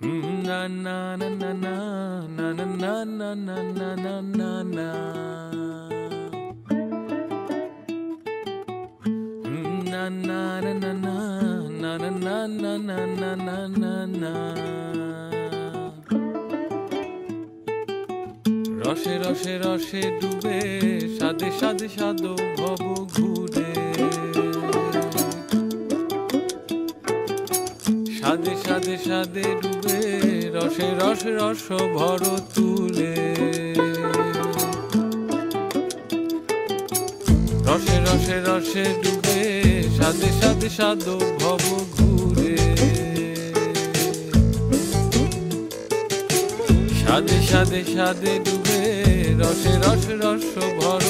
Na na na na na na na na na na na na na na. Na na na na na na na na na na na na na. রসে রসে রসে ডুবে সাদে সাদে সাদো ভব ঘুরে সাদে সাদে সাদে ডুবে রসে রসে রস ভর তুলে রসে রসে রসে ডুবে সাদে সাদে সাদো ভব ঘুরে সাদে সাদে সাদে ডুবে রসে রসে রস ভর